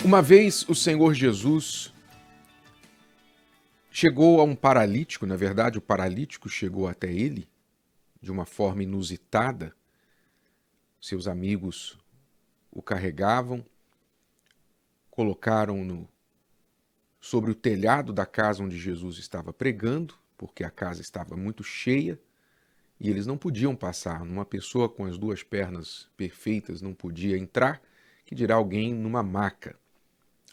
Uma vez o Senhor Jesus chegou a um paralítico, na verdade o paralítico chegou até ele de uma forma inusitada. Seus amigos o carregavam, colocaram-no sobre o telhado da casa onde Jesus estava pregando, porque a casa estava muito cheia e eles não podiam passar. Uma pessoa com as duas pernas perfeitas não podia entrar, que dirá alguém numa maca.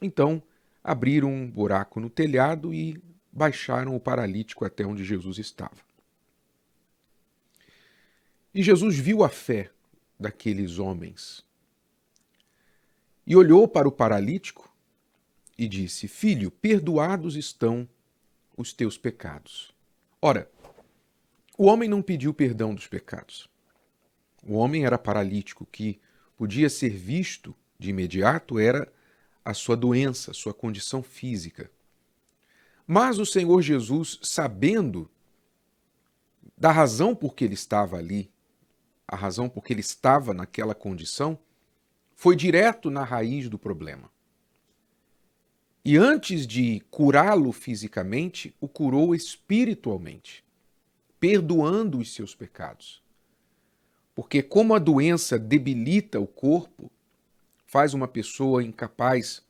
Então, abriram um buraco no telhado e baixaram o paralítico até onde Jesus estava. E Jesus viu a fé daqueles homens e olhou para o paralítico e disse: Filho, perdoados estão os teus pecados. Ora, o homem não pediu perdão dos pecados. O homem era paralítico, que podia ser visto de imediato era a sua doença, a sua condição física. Mas o Senhor Jesus, sabendo da razão por que ele estava ali, a razão por que ele estava naquela condição, foi direto na raiz do problema. E antes de curá-lo fisicamente, o curou espiritualmente, perdoando os seus pecados. Porque como a doença debilita o corpo, faz uma pessoa incapaz,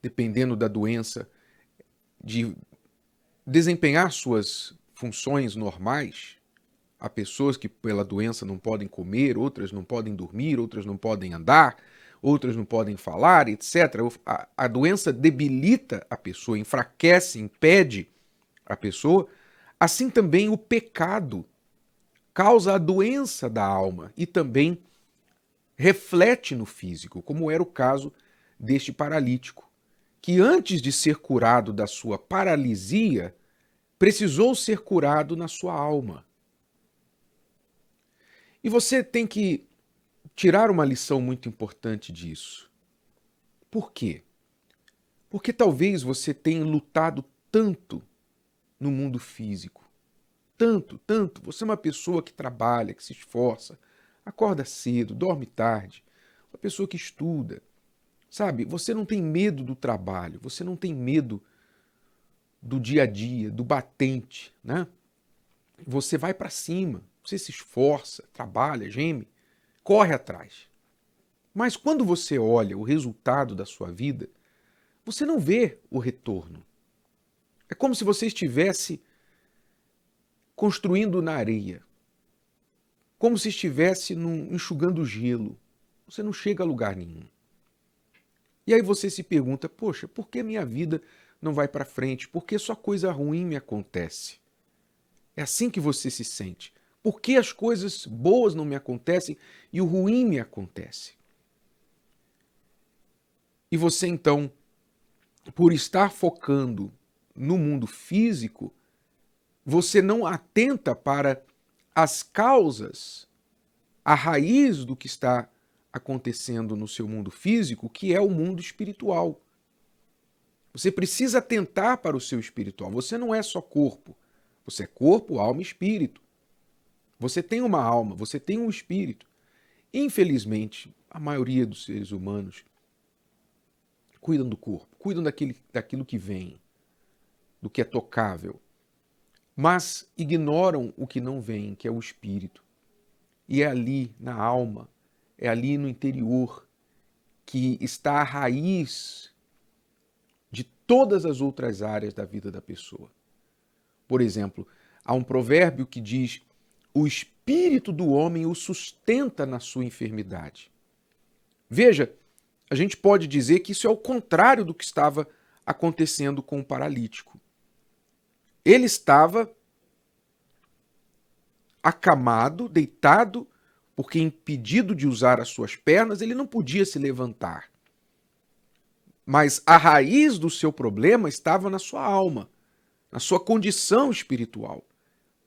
dependendo da doença, de desempenhar suas funções normais. Há pessoas que pela doença não podem comer, outras não podem dormir, outras não podem andar, outras não podem falar, etc. A doença debilita a pessoa, enfraquece, impede a pessoa. Assim também o pecado causa a doença da alma e também reflete no físico, como era o caso deste paralítico, que antes de ser curado da sua paralisia, precisou ser curado na sua alma. E você tem que tirar uma lição muito importante disso. Por quê? Porque talvez você tenha lutado tanto no mundo físico. Tanto. Você é uma pessoa que trabalha, que se esforça, acorda cedo, dorme tarde, uma pessoa que estuda. Sabe, você não tem medo do trabalho, você não tem medo do dia a dia, do batente, né? Você vai para cima, você se esforça, trabalha, geme, corre atrás. Mas quando você olha o resultado da sua vida, você não vê o retorno. É como se você estivesse construindo na areia, como se estivesse enxugando gelo. Você não chega a lugar nenhum. E aí você se pergunta, poxa, por que minha vida não vai para frente? Por que só coisa ruim me acontece? É assim que você se sente. Por que as coisas boas não me acontecem e o ruim me acontece? E você então, por estar focando no mundo físico, você não atenta para as causas, a raiz do que está acontecendo no seu mundo físico, que é o mundo espiritual. Você precisa atentar para o seu espiritual. Você não é só corpo. Você é corpo, alma e espírito. Você tem uma alma, você tem um espírito. Infelizmente, a maioria dos seres humanos cuidam do corpo, cuidam daquilo que vem, do que é tocável, mas ignoram o que não vem, que é o espírito. E é ali, na alma, é ali no interior, que está a raiz de todas as outras áreas da vida da pessoa. Por exemplo, há um provérbio que diz: o espírito do homem o sustenta na sua enfermidade. Veja, a gente pode dizer que isso é o contrário do que estava acontecendo com o paralítico. Ele estava acamado, deitado, porque impedido de usar as suas pernas, ele não podia se levantar. Mas a raiz do seu problema estava na sua alma, na sua condição espiritual.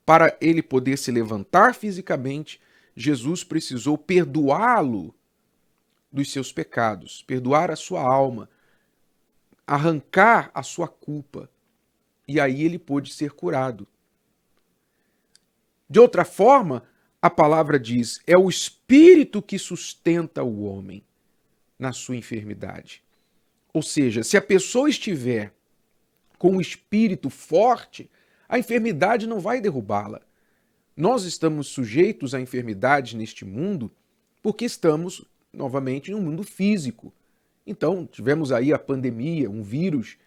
Para ele poder se levantar fisicamente, Jesus precisou perdoá-lo dos seus pecados, perdoar a sua alma, arrancar a sua culpa. E aí ele pôde ser curado. De outra forma, a palavra diz: é o espírito que sustenta o homem. na sua enfermidade. Ou seja, se a pessoa estiver com um espírito forte, a enfermidade não vai derrubá-la. Nós estamos sujeitos a enfermidades neste mundo porque estamos, novamente, em um mundo físico. Então, tivemos aí a pandemia, um vírus,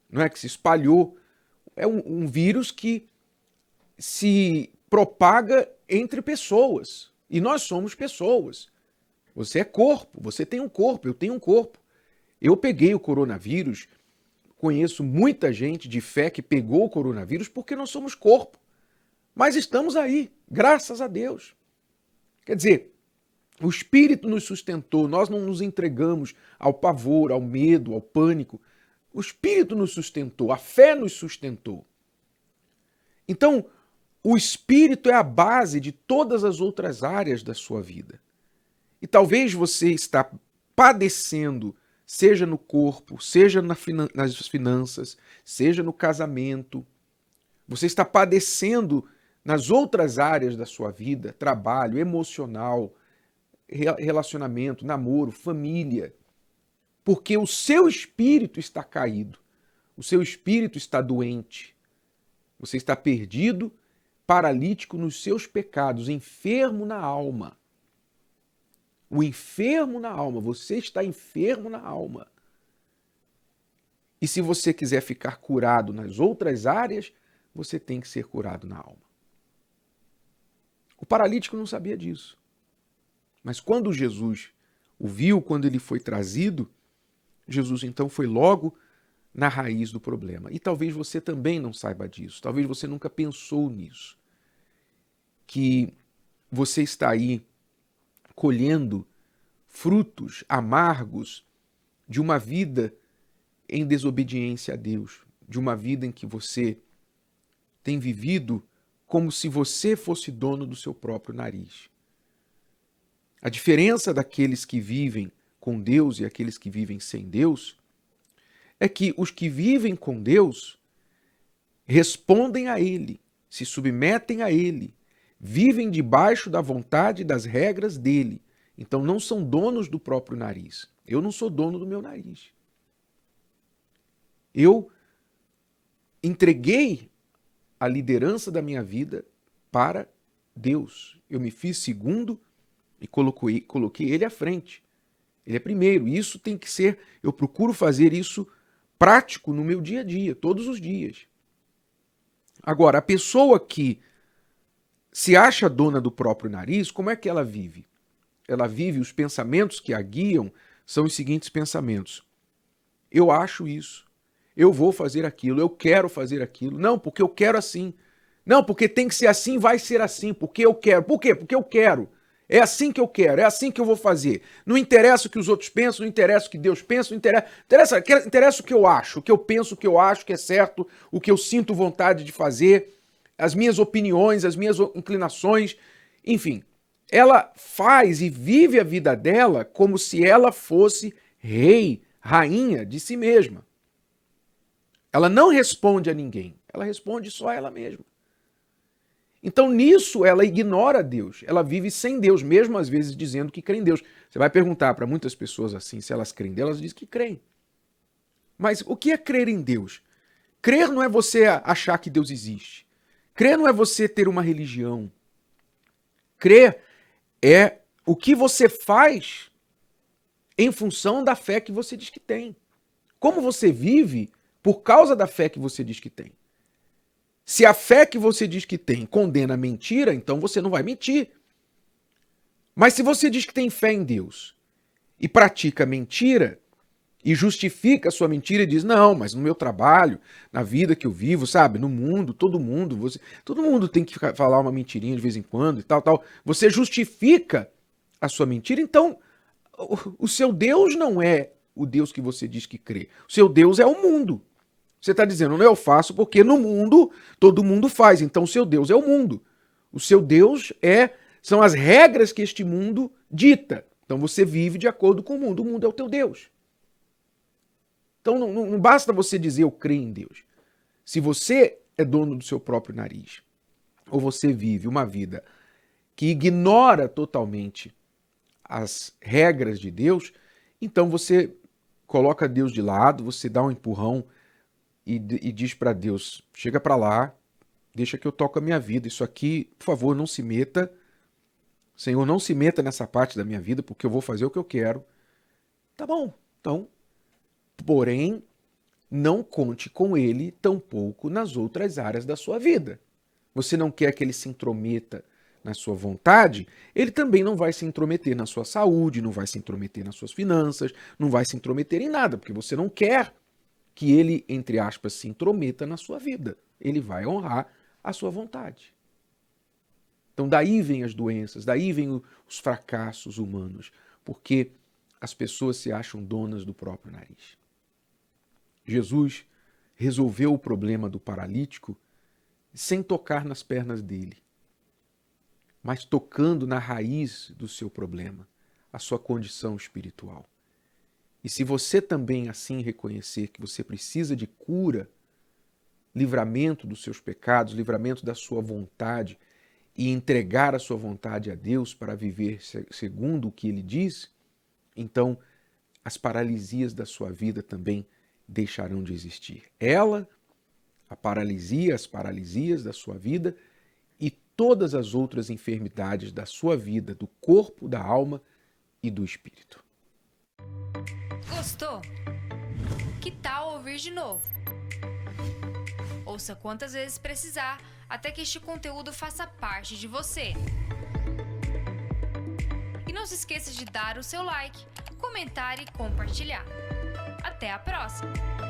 não é, que se espalhou. É um vírus que se propaga entre pessoas. E nós somos pessoas. Você é corpo, você tem um corpo, eu tenho um corpo. Eu peguei o coronavírus, conheço muita gente de fé que pegou o coronavírus porque nós somos corpo. Mas estamos aí, graças a Deus. Quer dizer, o Espírito nos sustentou, nós não nos entregamos ao pavor, ao medo, ao pânico. O Espírito nos sustentou, a fé nos sustentou. Então, o Espírito é a base de todas as outras áreas da sua vida. E talvez você está padecendo, seja no corpo, seja nas finanças, seja no casamento. Você está padecendo nas outras áreas da sua vida, trabalho, emocional, relacionamento, namoro, família, porque o seu espírito está caído, o seu espírito está doente, você está perdido, paralítico nos seus pecados, enfermo na alma. O enfermo na alma, você está enfermo na alma. E se você quiser ficar curado nas outras áreas, você tem que ser curado na alma. O paralítico não sabia disso. Mas quando Jesus o viu, quando ele foi trazido, Jesus então foi logo na raiz do problema. E talvez você também não saiba disso, talvez você nunca pensou nisso. Que você está aí colhendo frutos amargos de uma vida em desobediência a Deus, de uma vida em que você tem vivido como se você fosse dono do seu próprio nariz. A diferença daqueles que vivem com Deus e aqueles que vivem sem Deus é que os que vivem com Deus respondem a Ele, se submetem a Ele, vivem debaixo da vontade e das regras dele. Então não são donos do próprio nariz. Eu não sou dono do meu nariz. Eu entreguei a liderança da minha vida para Deus. Eu me fiz segundo e coloquei ele à frente. Ele é primeiro. Isso tem que ser, eu procuro fazer isso prático no meu dia a dia, todos os dias. Agora, a pessoa que se acha dona do próprio nariz, como é que ela vive? Ela vive, os pensamentos que a guiam são os seguintes pensamentos. Eu acho isso. Eu vou fazer aquilo. Eu quero fazer aquilo. Não, porque eu quero assim. Não, porque tem que ser assim, vai ser assim. Porque eu quero. Por quê? Porque eu quero. É assim que eu quero. É assim que eu vou fazer. Não interessa o que os outros pensam, não interessa o que Deus pensa, não interessa o que eu acho, o que eu penso, o que eu acho que é certo, o que eu sinto vontade de fazer, as minhas opiniões, as minhas inclinações, enfim. Ela faz e vive a vida dela como se ela fosse rei, rainha de si mesma. Ela não responde a ninguém, ela responde só a ela mesma. Então nisso ela ignora Deus, ela vive sem Deus, mesmo às vezes dizendo que crê em Deus. Você vai perguntar para muitas pessoas assim, se elas creem em Deus, elas dizem que creem. Mas o que é crer em Deus? Crer não é você achar que Deus existe. Crer não é você ter uma religião. Crer é o que você faz em função da fé que você diz que tem. Como você vive por causa da fé que você diz que tem. Se a fé que você diz que tem condena a mentira, então você não vai mentir. Mas se você diz que tem fé em Deus e pratica mentira e justifica a sua mentira e diz, não, mas no meu trabalho, na vida que eu vivo, sabe, no mundo, todo mundo tem que falar uma mentirinha de vez em quando e tal. Você justifica a sua mentira, então o seu Deus não é o Deus que você diz que crê. O seu Deus é o mundo. Você está dizendo, não, eu faço porque no mundo todo mundo faz. Então o seu Deus é o mundo. O seu Deus são as regras que este mundo dita. Então você vive de acordo com o mundo. O mundo é o teu Deus. Então não basta você dizer eu creio em Deus. Se você é dono do seu próprio nariz, ou você vive uma vida que ignora totalmente as regras de Deus, Então você coloca Deus de lado, você dá um empurrão e diz para Deus, chega para lá, deixa que eu toco a minha vida. Isso aqui, por favor, não se meta. Senhor, não se meta nessa parte da minha vida, porque eu vou fazer o que eu quero. Tá bom, então. Porém, não conte com ele tampouco nas outras áreas da sua vida. Você não quer que ele se intrometa na sua vontade, ele também não vai se intrometer na sua saúde, não vai se intrometer nas suas finanças, não vai se intrometer em nada, porque você não quer que ele, entre aspas, se intrometa na sua vida. Ele vai honrar a sua vontade. Então daí vem as doenças, daí vem os fracassos humanos, porque as pessoas se acham donas do próprio nariz. Jesus resolveu o problema do paralítico sem tocar nas pernas dele, mas tocando na raiz do seu problema, a sua condição espiritual. E se você também assim reconhecer que você precisa de cura, livramento dos seus pecados, livramento da sua vontade, e entregar a sua vontade a Deus para viver segundo o que Ele diz, então as paralisias da sua vida também deixarão de existir. Ela, a paralisia, as paralisias da sua vida e todas as outras enfermidades da sua vida, do corpo, da alma e do espírito. Gostou? Que tal ouvir de novo? Ouça quantas vezes precisar, até que este conteúdo faça parte de você. E não se esqueça de dar o seu like, comentar e compartilhar. Até a próxima!